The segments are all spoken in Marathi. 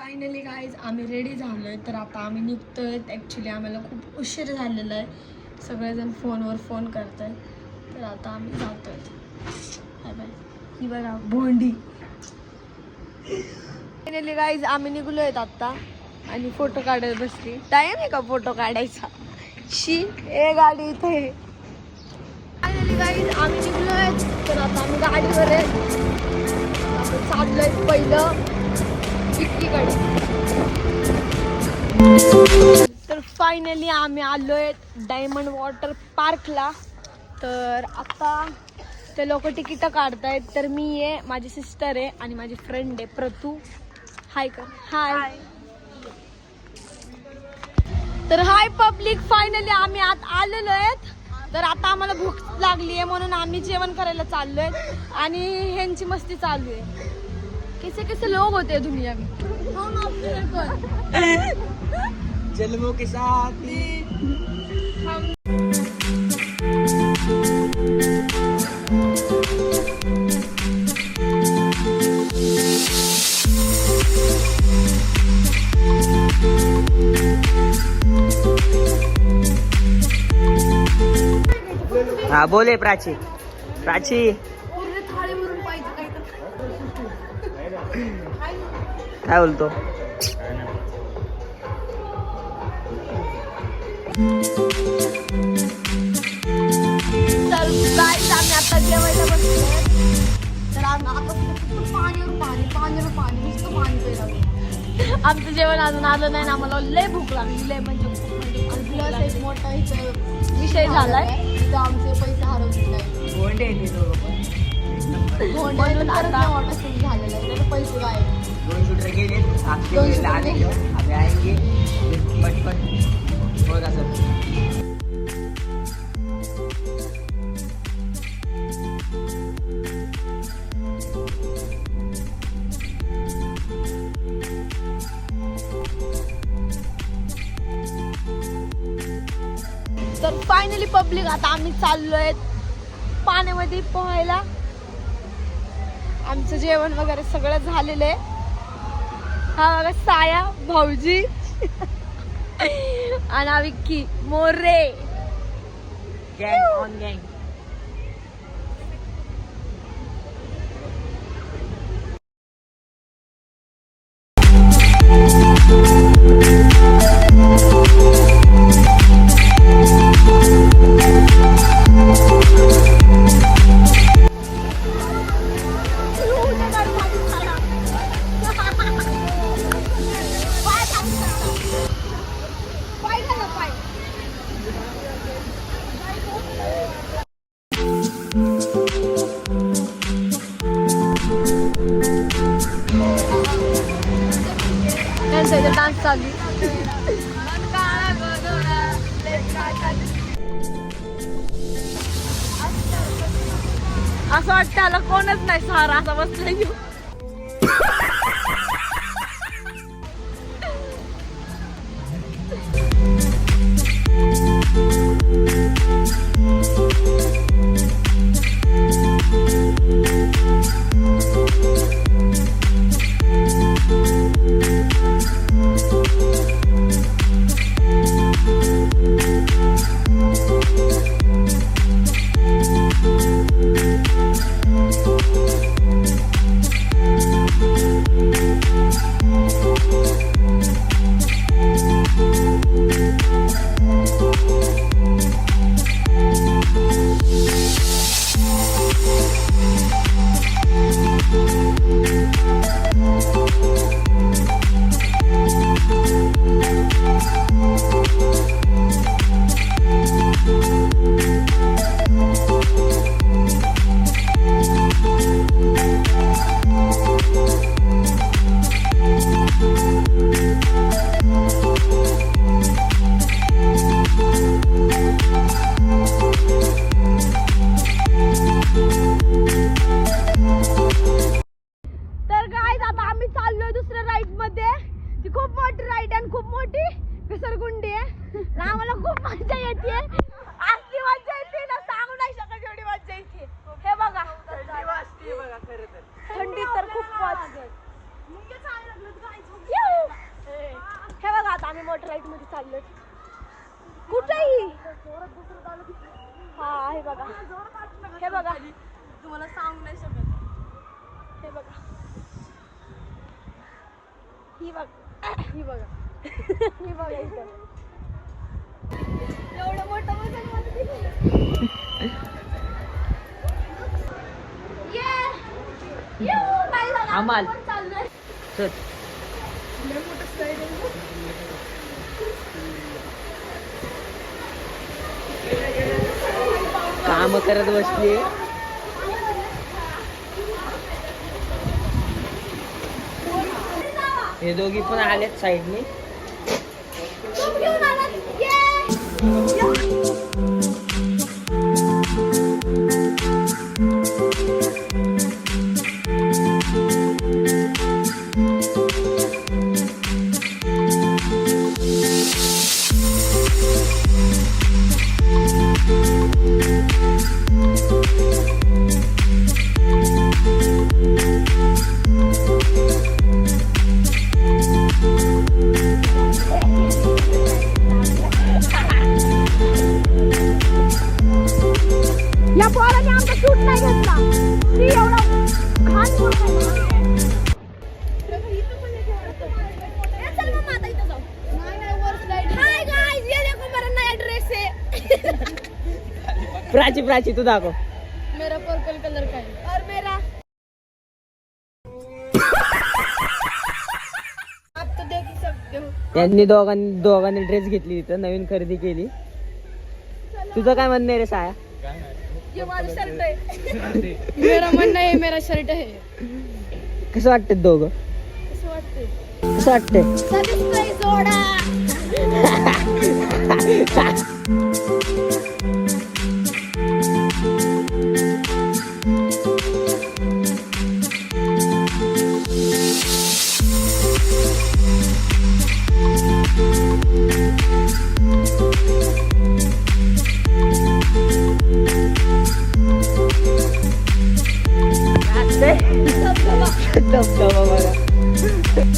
फायनली गाईज आम्ही रेडी झालोय. तर आता आम्ही निघतोय. ॲक्च्युली आम्हाला खूप उशीर झालेला आहे. सगळेजण फोनवर फोन करताय. तर आता आम्ही जातोय. Hi bye. ही बघा भोंडी. फायनली गाईज आम्ही निघलो आहेत आता आणि फोटो काढायला बसली. टाइम आहे का फोटो काढायचा? शी ए गाडी इथे. फायनली गाईज आम्ही निघलो आहेत. तर आता आम्ही गाडीवर आहे. आपण चाललोय पहिलं तर फायनली आम्ही आलोय डायमंड वॉटर पार्कला. तर आता ते लोक तिकीट काढतायत. तर मी आहे, माझी सिस्टर आहे आणि माझी फ्रेंड आहे प्रतू. हाय कर. हाय. तर हाय पब्लिक, फायनली आम्ही आत आलेलो आहेत. तर आता आम्हाला भूक लागली आहे म्हणून आम्ही जेवण करायला चाललोय आणि ह्यांची मस्ती चालू आहे. कैसे कैसे लोग होते हैं दुनिया में. जन्मों के साथ हाँ बोले प्राची. प्राची काय बोलतो. तर गाईस आम्ही आता जेवायला बसलो. तर आमचं जेवण अजून आलं नाही ना. आम्हाला लय भूक लागली. लय म्हणजे प्लस एक मोठा विषय झालाय. तिथं आमचे पैसे हरवले नाही. म्हणून आता ऑटो सुरू झालेला आहे. तर पैसे गायब. 2 शूटर गेले. अभी आएंगे पट होगा सब. तर फायनली पब्लिक आता आम्ही चाललोय पाण्यामध्ये पोहायला. आमचं जेवण वगैरे सगळं झालेलं आहे. हा बघा साया भाऊजी आणि विक्की मोरे. गँग ऑन गँग. डान्स चालू. असं वाटतं त्याला कोणच नाही. सारा असा बसलाय. घसरगुंडी आहे. आम्हाला खूप मजा येते. असली मजा येते ना, सांगू नाही शकत एवढी मजा येते. हे बघा थंडी तर खूप वाजते. हे बघा आता आम्ही मोटर राईड मध्ये चाललो कुठेही हा हे बघा हे बघा तुम्हाला सांगू नाही शकत हे बघा ही बघा ही बघा ही बघा इथं एवढं मोठं वजन आम्हाल चल काम करत बसली हे दोघी पण आलेत साईडने या पोराने आमचा शूट नाही घेतला ती एवढा घाण प्राची प्राची तू दाखव मेरा पर्पल कलर का है और मेरा आप तो देख ही सकते हो त्यांनी दोघांनी ड्रेस घेतली तिथं नवीन खरेदी केली तुझं काय म्हणणं आहे रे साया ये वाला शर्ट है मेरा म्हणणं आहे मेरा शर्ट है कसं वाटतं दोघं कसं वाटतंय कसं वाटतंय सदिस्ताई जोडा धबधबा बघा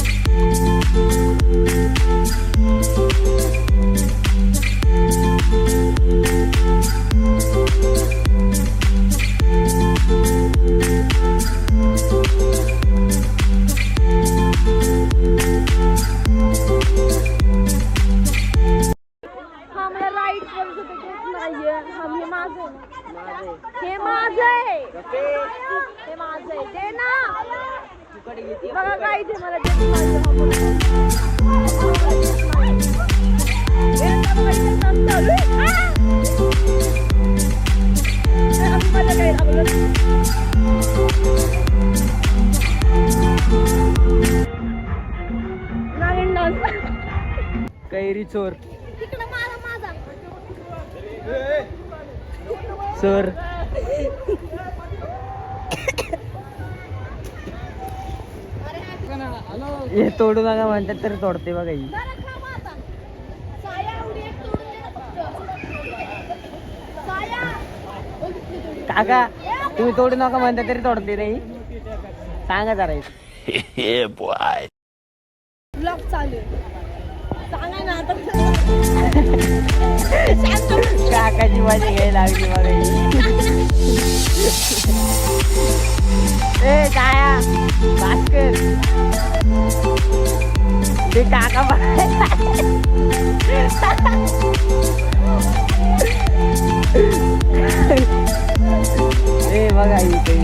आम्हाला राईड करू शकत नाहीये हे माझं हे माझं हे माझं दे ना बघा काय ते मला कैरी चोर तिकडं माझा चोर हे तोडू नका म्हणतात तर तोडते बघा ही काका तुम्ही तोडू नका म्हणता तरी तोडते नाही सांगा जरा ब्लॉग चालू आहे सांगा ना आता काकाची माझी घ्यायला लागली बघा ए काया भास्कर ते काका ए बघा इथे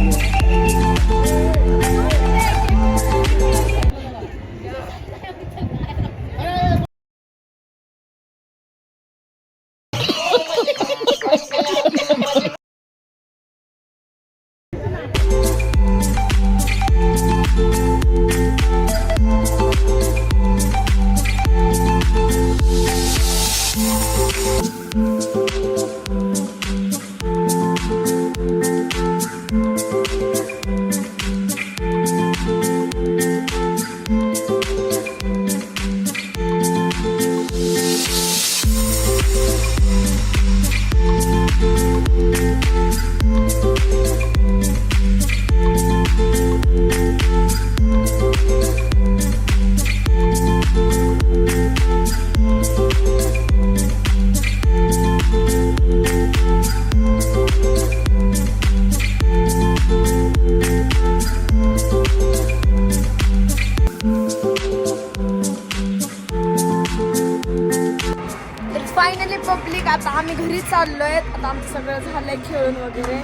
फायनली पब्लिक आता आम्ही घरी चाललोय. आता आमचं सगळं झालंय खेळून वगैरे.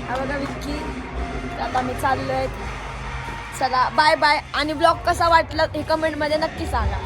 हा बघा विक्की. आता आम्ही चाललोय. चला बाय बाय. आणि ब्लॉग कसा वाटला हे कमेंट मध्ये नक्की सांगा.